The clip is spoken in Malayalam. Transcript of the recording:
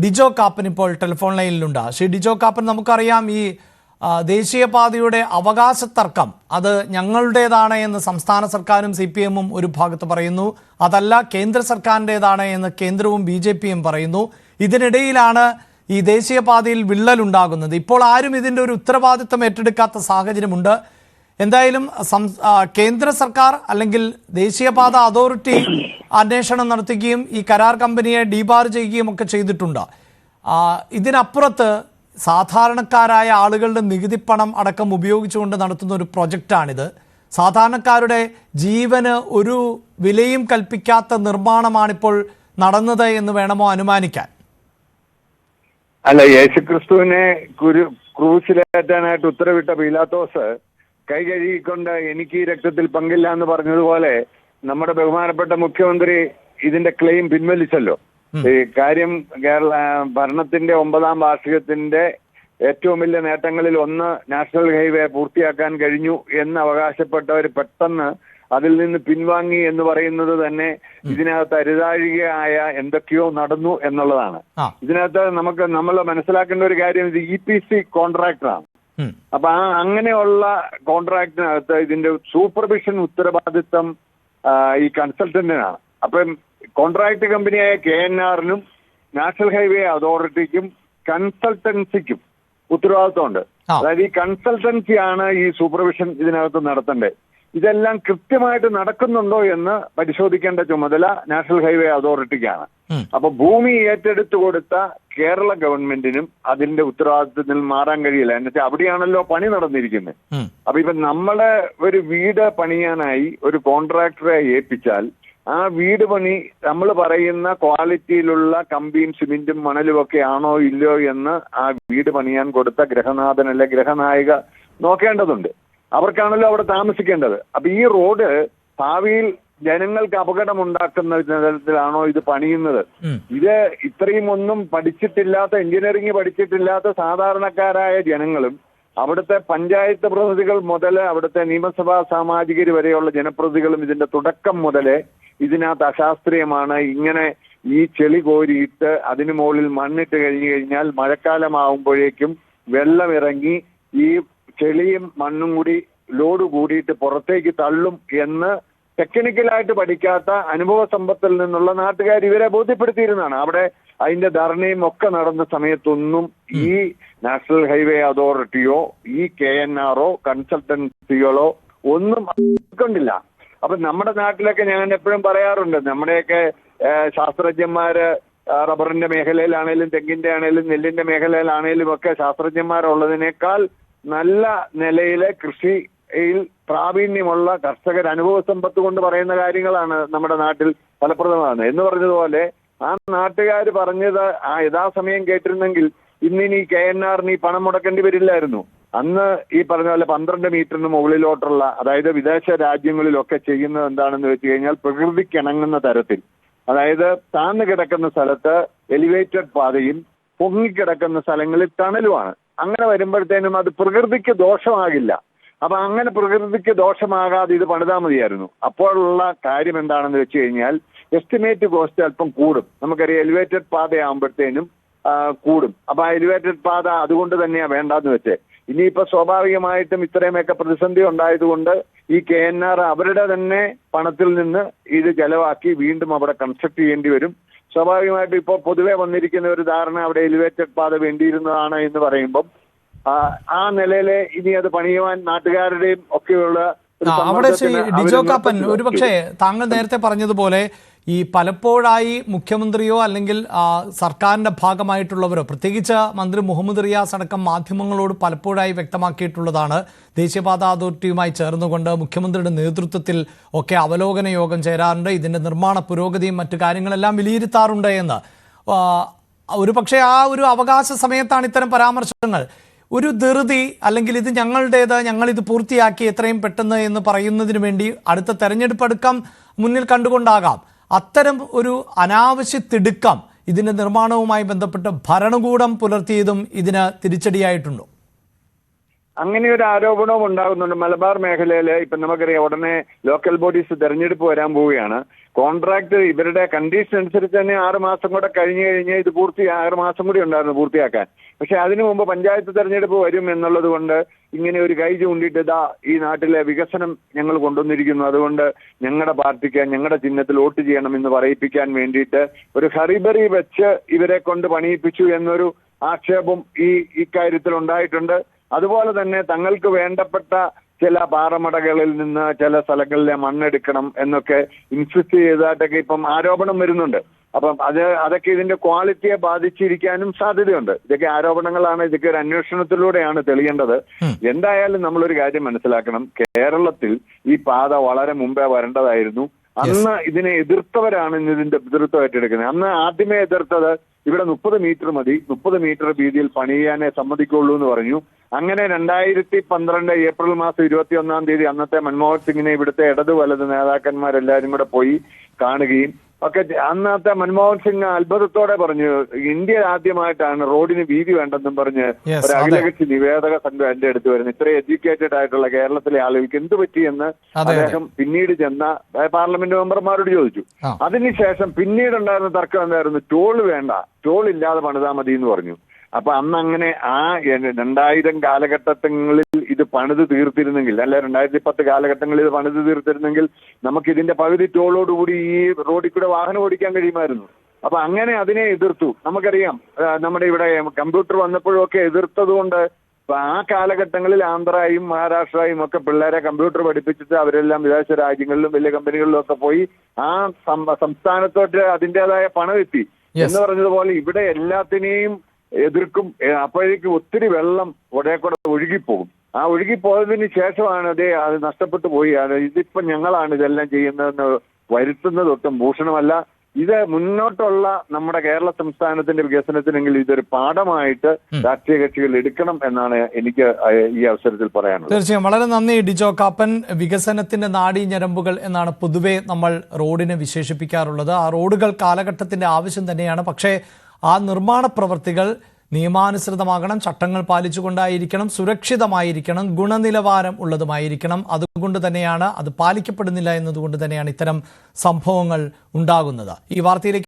ഡിജോ കാപ്പൻ ഇപ്പോൾ ടെലിഫോൺ ലൈനിലുണ്ട്. ശ്രീ ഡിജോ കാപ്പൻ, നമുക്കറിയാം ഈ ദേശീയപാതയുടെ അവകാശ തർക്കം അത് ഞങ്ങളുടേതാണ് എന്ന് സംസ്ഥാന സർക്കാരും CPM-ഉം ഒരു ഭാഗത്ത് പറയുന്നു, അതല്ല കേന്ദ്ര സർക്കാരിൻ്റെതാണ് എന്ന് കേന്ദ്രവും BJP-യും പറയുന്നു. ഇതിനിടയിലാണ് ഈ ദേശീയപാതയിൽ വിള്ളലുണ്ടാകുന്നത്. ഇപ്പോൾ ആരും ഇതിൻ്റെ ഒരു ഉത്തരവാദിത്വം ഏറ്റെടുക്കാത്ത സാഹചര്യമുണ്ട്. എന്തായാലും കേന്ദ്ര സർക്കാർ അല്ലെങ്കിൽ ദേശീയപാത അതോറിറ്റി അന്വേഷണം നടത്തുകയും ഈ കരാർ കമ്പനിയെ ഡീബാർ ചെയ്യുകയും ഒക്കെ ചെയ്തിട്ടുണ്ട്. ഇതിനപ്പുറത്ത് സാധാരണക്കാരായ ആളുകളുടെ നികുതിപ്പണം അടക്കം ഉപയോഗിച്ചുകൊണ്ട് നടത്തുന്ന ഒരു പ്രൊജക്റ്റാണിത്. സാധാരണക്കാരുടെ ജീവന് ഒരു വിലയും കൽപ്പിക്കാത്ത നിർമ്മാണമാണിപ്പോൾ നടന്നത് എന്ന് വേണമോ അനുമാനിക്കാൻ? അല്ല, യേശുക്രിസ്തുവിനെ ക്രൂശിലേറ്റാനായിട്ട് ഉത്തരവിട്ട പീലാത്തോസ് കൈ കഴുകിക്കൊണ്ട് എനിക്ക് ഈ രക്തത്തിൽ പങ്കില്ല എന്ന് പറഞ്ഞതുപോലെ നമ്മുടെ ബഹുമാനപ്പെട്ട മുഖ്യമന്ത്രി ഇതിന്റെ ക്ലെയിം പിൻവലിച്ചല്ലോ. ഈ കാര്യം കേരള ഭരണത്തിന്റെ 9ാം വാർഷികത്തിന്റെ ഏറ്റവും വലിയ നേട്ടങ്ങളിൽ ഒന്ന് നാഷണൽ ഹൈവേ പൂർത്തിയാക്കാൻ കഴിഞ്ഞു എന്ന് അവകാശപ്പെട്ടവർ പെട്ടെന്ന് അതിൽ നിന്ന് പിൻവാങ്ങി എന്ന് പറയുന്നത് തന്നെ ഇതിനകത്ത് അരുതാഴികയായ എന്തൊക്കെയോ നടന്നു എന്നുള്ളതാണ്. ഇതിനകത്ത് നമ്മൾ മനസ്സിലാക്കേണ്ട ഒരു കാര്യം, ഇത് EPC കോൺട്രാക്ടറാണ്. അപ്പൊ അങ്ങനെയുള്ള കോൺട്രാക്ടിനകത്ത് ഇതിന്റെ സൂപ്പർവിഷൻ ഉത്തരവാദിത്തം ഈ കൺസൾട്ടന്റിനാണ്. അപ്പം കോൺട്രാക്ട് കമ്പനിയായ KNR-നും നാഷണൽ ഹൈവേ അതോറിറ്റിക്കും കൺസൾട്ടൻസിക്കും ഉത്തരവാദിത്വമുണ്ട്. അതായത് ഈ കൺസൾട്ടൻസിയാണ് ഈ സൂപ്പർവിഷൻ ഇതിനകത്ത് നടത്തേണ്ടത്. ഇതെല്ലാം കൃത്യമായിട്ട് നടക്കുന്നുണ്ടോ എന്ന് പരിശോധിക്കേണ്ട ചുമതല നാഷണൽ ഹൈവേ അതോറിറ്റിക്കാണ്. അപ്പൊ ഭൂമി ഏറ്റെടുത്തു കൊടുത്ത കേരള ഗവൺമെന്റിനും അതിന്റെ ഉത്തരവാദിത്വത്തിൽ മാറാൻ കഴിയില്ല. എന്നുവെച്ചാൽ അവിടെയാണല്ലോ പണി നടന്നിരിക്കുന്നത്. അപ്പൊ ഇപ്പൊ നമ്മളെ ഒരു വീട് പണിയാനായി ഒരു കോൺട്രാക്ടറെ ഏൽപ്പിച്ചാൽ ആ വീട് പണി നമ്മൾ പറയുന്ന ക്വാളിറ്റിയിലുള്ള കമ്പിയും സിമെന്റും മണലും ഒക്കെ ആണോ ഇല്ലയോ എന്ന് ആ വീട് പണിയാൻ കൊടുത്ത ഗ്രഹനാഥൻ അല്ലെ ഗ്രഹനായിക നോക്കേണ്ടതുണ്ട്. അവർക്കാണല്ലോ അവിടെ താമസിക്കേണ്ടത്. അപ്പൊ ഈ റോഡ് ഭാവിയിൽ ജനങ്ങൾക്ക് അപകടമുണ്ടാക്കുന്ന തരത്തിലാണോ ഇത് പണിയുന്നത്? ഇത് ഇത്രയും ഒന്നും പഠിച്ചിട്ടില്ലാത്ത, എഞ്ചിനീയറിംഗ് പഠിച്ചിട്ടില്ലാത്ത സാധാരണക്കാരായ ജനങ്ങളും അവിടുത്തെ പഞ്ചായത്ത് പ്രതിനിധികൾ മുതൽ അവിടുത്തെ നിയമസഭാ സാമാജികർ വരെയുള്ള ജനപ്രതിനിധികളും ഇതിന്റെ തുടക്കം മുതലേ ഇതിനകത്ത് അശാസ്ത്രീയമാണ്. ഇങ്ങനെ ഈ ചെളി കോരിയിട്ട് അതിനു മുകളിൽ മണ്ണിട്ട് കഴിഞ്ഞു കഴിഞ്ഞാൽ മഴക്കാലമാകുമ്പോഴേക്കും വെള്ളമിറങ്ങി ഈ ചെളിയും മണ്ണും കൂടി ലോഡ് കൂടിയിട്ട് പുറത്തേക്ക് തള്ളും എന്ന് ടെക്നിക്കലായിട്ട് പഠിക്കാത്ത അനുഭവ സമ്പത്തിൽ നിന്നുള്ള നാട്ടുകാർ ഇവരെ ബോധ്യപ്പെടുത്തിയിരുന്നതാണ്. അവിടെ അതിന്റെ ധർണയും ഒക്കെ നടന്ന സമയത്തൊന്നും ഈ നാഷണൽ ഹൈവേ അതോറിറ്റിയോ ഈ KNR-ഓ കൺസൾട്ടൻസികളോ ഒന്നും കണ്ടില്ല. അപ്പൊ നമ്മുടെ നാട്ടിലൊക്കെ ഞാൻ എപ്പോഴും പറയാറുണ്ട്, നമ്മുടെയൊക്കെ ശാസ്ത്രജ്ഞന്മാര് റബ്ബറിന്റെ മേഖലയിലാണേലും തെങ്ങിന്റെ ആണേലും നെല്ലിന്റെ മേഖലയിലാണേലും ഒക്കെ ശാസ്ത്രജ്ഞന്മാരുള്ളതിനേക്കാൾ നല്ല നിലയിലെ കൃഷിയിൽ പ്രാവീണ്യമുള്ള കർഷകർ അനുഭവ സമ്പത്ത് കൊണ്ട് പറയുന്ന കാര്യങ്ങളാണ് നമ്മുടെ നാട്ടിൽ ഫലപ്രദമാണ്. എന്ന് പറഞ്ഞതുപോലെ ആ നാട്ടുകാർ പറഞ്ഞത് ആ യഥാസമയം കേട്ടിരുന്നെങ്കിൽ ഇന്നിനി KNR-ന് ഈ പണം മുടക്കേണ്ടി വരില്ലായിരുന്നു. അന്ന് ഈ പറഞ്ഞ പോലെ 12 മീറ്ററിന് മുകളിലോട്ടുള്ള, അതായത് വിദേശ രാജ്യങ്ങളിലൊക്കെ ചെയ്യുന്നത് എന്താണെന്ന് വെച്ച് കഴിഞ്ഞാൽ പ്രകൃതിക്കിണങ്ങുന്ന തരത്തിൽ, അതായത് താഴ്ന്നു കിടക്കുന്ന സ്ഥലത്ത് എലിവേറ്റഡ് പാതയും പൊങ്ങിക്കിടക്കുന്ന സ്ഥലങ്ങളിൽ ടണലുമാണ്. അങ്ങനെ വരുമ്പോഴത്തേനും അത് പ്രകൃതിക്ക് ദോഷമാകില്ല. അപ്പൊ അങ്ങനെ പ്രകൃതിക്ക് ദോഷമാകാതെ ഇത് പണിതാൽ മതിയായിരുന്നു. അപ്പോഴുള്ള കാര്യം എന്താണെന്ന് വെച്ച് കഴിഞ്ഞാൽ എസ്റ്റിമേറ്റ് കോസ്റ്റ് അല്പം കൂടും. നമുക്കറിയാം എലിവേറ്റഡ് പാതയാകുമ്പോഴത്തേനും കൂടും. അപ്പൊ ആ എലിവേറ്റഡ് പാത അതുകൊണ്ട് തന്നെയാണ് വേണ്ടാന്ന് വെച്ചേ. ഇനിയിപ്പോ സ്വാഭാവികമായിട്ടും ഇത്രയുമൊക്കെ പ്രതിസന്ധി ഉണ്ടായതുകൊണ്ട് ഈ KNR അവരുടെ തന്നെ പണത്തിൽ നിന്ന് ഇത് ചെലവാക്കി വീണ്ടും അവിടെ കൺസ്ട്രക്ട് ചെയ്യേണ്ടി വരും. സ്വാഭാവികമായിട്ടും ഇപ്പോൾ പൊതുവെ വന്നിരിക്കുന്ന ഒരു ധാരണ അവിടെ എലിവേറ്റഡ് പാത വേണ്ടിയിരുന്നതാണ് എന്ന് പറയുമ്പം ആ നിലയിലെ ഇനി അത് പണിയുവാൻ നാട്ടുകാരുടെയും ഒക്കെയുള്ള അവിടെ ഡിജോ കാപ്പൻ, ഒരുപക്ഷെ താങ്കൾ നേരത്തെ പറഞ്ഞതുപോലെ ഈ പലപ്പോഴായി മുഖ്യമന്ത്രിയോ അല്ലെങ്കിൽ സർക്കാരിൻ്റെ ഭാഗമായിട്ടുള്ളവരോ, പ്രത്യേകിച്ച് മന്ത്രി മുഹമ്മദ് റിയാസ് അടക്കം മാധ്യമങ്ങളോട് പലപ്പോഴായി വ്യക്തമാക്കിയിട്ടുള്ളതാണ്, ദേശീയപാത അതോറിറ്റിയുമായി ചേർന്നുകൊണ്ട് മുഖ്യമന്ത്രിയുടെ നേതൃത്വത്തിൽ ഒക്കെ അവലോകന യോഗം ചേരാറുണ്ട്, ഇതിൻ്റെ നിർമ്മാണ പുരോഗതിയും മറ്റു കാര്യങ്ങളെല്ലാം വിലയിരുത്താറുണ്ട് എന്ന്. ഒരുപക്ഷെ ആ ഒരു അവകാശ സമയത്താണ് ഇത്തരം പരാമർശങ്ങൾ. ഒരു ധൃതി അല്ലെങ്കിൽ ഇത് ഞങ്ങളുടേത്, ഞങ്ങളിത് പൂർത്തിയാക്കി എത്രയും പെട്ടെന്ന് എന്ന് പറയുന്നതിന് വേണ്ടി അടുത്ത തെരഞ്ഞെടുപ്പ് അടുക്കം മുന്നിൽ കണ്ടുകൊണ്ടാകാം അത്തരം ഒരു അനാവശ്യ തിടുക്കം ഇതിന്റെ നിർമ്മാണവുമായി ബന്ധപ്പെട്ട് ഭരണകൂടം പുലർത്തിയതും ഇതിന് തിരിച്ചടിയായിട്ടുണ്ടോ? അങ്ങനെ ഒരു ആരോപണവും ഉണ്ടാകുന്നുണ്ട്. മലബാർ മേഖലയിൽ ഇപ്പം നമുക്കറിയാം ഉടനെ ലോക്കൽ ബോഡീസ് തെരഞ്ഞെടുപ്പ് വരാൻ പോവുകയാണ്. കോൺട്രാക്ട് ഇവരുടെ കണ്ടീഷൻ അനുസരിച്ച് തന്നെ 6 മാസം കൂടെ കഴിഞ്ഞ് ഇത് 6 മാസം കൂടി ഉണ്ടായിരുന്നു പൂർത്തിയാക്കാൻ. പക്ഷെ അതിനു മുമ്പ് പഞ്ചായത്ത് തെരഞ്ഞെടുപ്പ് വരും എന്നുള്ളത് കൊണ്ട് ഇങ്ങനെ ഒരു കൈ ചൂണ്ടിയിട്ട് ഇതാ ഈ നാട്ടിലെ വികസനം ഞങ്ങൾ കൊണ്ടുവന്നിരിക്കുന്നു, അതുകൊണ്ട് ഞങ്ങളുടെ പാർട്ടിക്ക് ഞങ്ങളുടെ ചിഹ്നത്തിൽ വോട്ട് ചെയ്യണം എന്ന് പറയിപ്പിക്കാൻ വേണ്ടിയിട്ട് ഒരു ഹറിബറി വെച്ച് ഇവരെ കൊണ്ട് പണിയിപ്പിച്ചു എന്നൊരു ആക്ഷേപം ഇക്കാര്യത്തിൽ ഉണ്ടായിട്ടുണ്ട്. അതുപോലെ തന്നെ തങ്ങൾക്ക് വേണ്ടപ്പെട്ട ചില പാറമടകളിൽ നിന്ന് ചില സ്ഥലങ്ങളിലെ മണ്ണെടുക്കണം എന്നൊക്കെ ഇൻസിസ്റ്റ് ചെയ്തതായിട്ടൊക്കെ ഇപ്പം ആരോപണം വരുന്നുണ്ട്. അപ്പം അതൊക്കെ ഇതിന്റെ ക്വാളിറ്റിയെ ബാധിച്ചിരിക്കാനും സാധ്യതയുണ്ട്. ഇതൊക്കെ ആരോപണങ്ങളാണ്, ഇതൊക്കെ ഒരു അന്വേഷണത്തിലൂടെയാണ് തെളിയേണ്ടത്. എന്തായാലും നമ്മളൊരു കാര്യം മനസ്സിലാക്കണം, കേരളത്തിൽ ഈ പാത വളരെ മുമ്പേ വരേണ്ടതായിരുന്നു. അന്ന് ഇതിനെ എതിർത്തവരാണ് ഇന്ന് ഇതിന്റെ പിതൃത്വം ഏറ്റെടുക്കുന്നത്. അന്ന് ആദ്യമേ എതിർത്തത് ഇവിടെ 30 മീറ്റർ മതി, 30 മീറ്റർ വീതിയിൽ പണിയാനേ സമ്മതിക്കുള്ളൂ എന്ന് പറഞ്ഞു. അങ്ങനെ 2012 ഏപ്രിൽ മാസം 21-ാം തീയതി അന്നത്തെ മൻമോഹൻ സിംഗിനെ ഇവിടുത്തെ ഇടതു വലത് നേതാക്കന്മാരെല്ലാരും കൂടെ പോയി കാണുകയും ഒക്കെ. അന്നത്തെ മൻമോഹൻ സിംഗ് അത്ഭുതത്തോടെ പറഞ്ഞു ഇന്ത്യ ആദ്യമായിട്ടാണ് റോഡിന് വീതി വേണ്ടെന്നും പറഞ്ഞ് ഒരു അഖിലകക്ഷി നിവേദക സംഘം എന്റെ അടുത്ത് വരുന്നത്. ഇത്രയും എഡ്യൂക്കേറ്റഡ് ആയിട്ടുള്ള കേരളത്തിലെ ആളുകൾക്ക് എന്ത് പറ്റിയെന്ന് അദ്ദേഹം പിന്നീട് ചെന്ന പാർലമെന്റ് മെമ്പർമാരോട് ചോദിച്ചു. അതിനുശേഷം പിന്നീട് ഉണ്ടായിരുന്ന തർക്കം എന്തായിരുന്നു? ടോൾ വേണ്ട, ടോൾ ഇല്ലാതെ പണിതാ മതി എന്ന് പറഞ്ഞു. അപ്പൊ അന്ന് അങ്ങനെ 2000 കാലഘട്ടങ്ങളിൽ ഇത് പണിത് തീർത്തിരുന്നെങ്കിൽ, അല്ല 2010 കാലഘട്ടങ്ങളിൽ ഇത് പണിത് തീർത്തിരുന്നെങ്കിൽ നമുക്ക് ഇതിന്റെ പകുതി ടോളോടുകൂടി ഈ റോഡിൽ കൂടെ വാഹനം ഓടിക്കാൻ കഴിയുമായിരുന്നു. അപ്പൊ അങ്ങനെ അതിനെ എതിർത്തു. നമുക്കറിയാം നമ്മുടെ ഇവിടെ കമ്പ്യൂട്ടർ വന്നപ്പോഴും ഒക്കെ എതിർത്തത് കൊണ്ട് ആ കാലഘട്ടങ്ങളിൽ ആന്ധ്രയും മഹാരാഷ്ട്രയും ഒക്കെ പിള്ളേരെ കമ്പ്യൂട്ടർ പഠിപ്പിച്ചിട്ട് അവരെല്ലാം വിദേശ രാജ്യങ്ങളിലും വലിയ കമ്പനികളിലും ഒക്കെ പോയി ആ സംസ്ഥാനത്തോട്ട് അതിൻ്റെതായ പണം എത്തി എന്ന് പറഞ്ഞതുപോലെ ഇവിടെ എല്ലാത്തിനെയും എതിർക്കും. അപ്പോഴേക്കും ഒത്തിരി വെള്ളം കൂടെ ഒഴുകിപ്പോകും. ആ ഒഴുകിപ്പോയതിന് ശേഷമാണ് അത് നഷ്ടപ്പെട്ടു പോയി. ഇതിപ്പോ ഞങ്ങളാണ് ഇതെല്ലാം ചെയ്യുന്നതെന്ന് വരുത്തുന്നത് ഒട്ടും ഭൂഷണമല്ല. ഇത് മുന്നോട്ടുള്ള നമ്മുടെ കേരള സംസ്ഥാനത്തിന്റെ വികസനത്തിനെങ്കിൽ ഇതൊരു പാഠമായിട്ട് രാഷ്ട്രീയ കക്ഷികൾ എടുക്കണം എന്നാണ് എനിക്ക് ഈ അവസരത്തിൽ പറയാനുള്ളത്. തീർച്ചയായും വളരെ നന്ദി ഡിജോ കാപ്പൻ. വികസനത്തിന്റെ നാഡീ ഞരമ്പുകൾ എന്നാണ് പൊതുവെ നമ്മൾ റോഡിനെ വിശേഷിപ്പിക്കാറുള്ളത്. ആ റോഡുകൾ കാലഘട്ടത്തിന്റെ ആവശ്യം തന്നെയാണ്. പക്ഷേ ആ നിർമ്മാണ പ്രവൃത്തികൾ നിയമാനുസൃതമാകണം, ചട്ടങ്ങൾ പാലിച്ചുകൊണ്ടായിരിക്കണം, സുരക്ഷിതമായിരിക്കണം, ഗുണനിലവാരം ഉള്ളതുമായിരിക്കണം. അതുകൊണ്ട് തന്നെയാണ് അത് പാലിക്കപ്പെടുന്നില്ല എന്നതുകൊണ്ട് തന്നെയാണ് ഇത്തരം സംഭവങ്ങൾ ഉണ്ടാകുന്നത്. ഈ വാർത്തയിലേക്ക്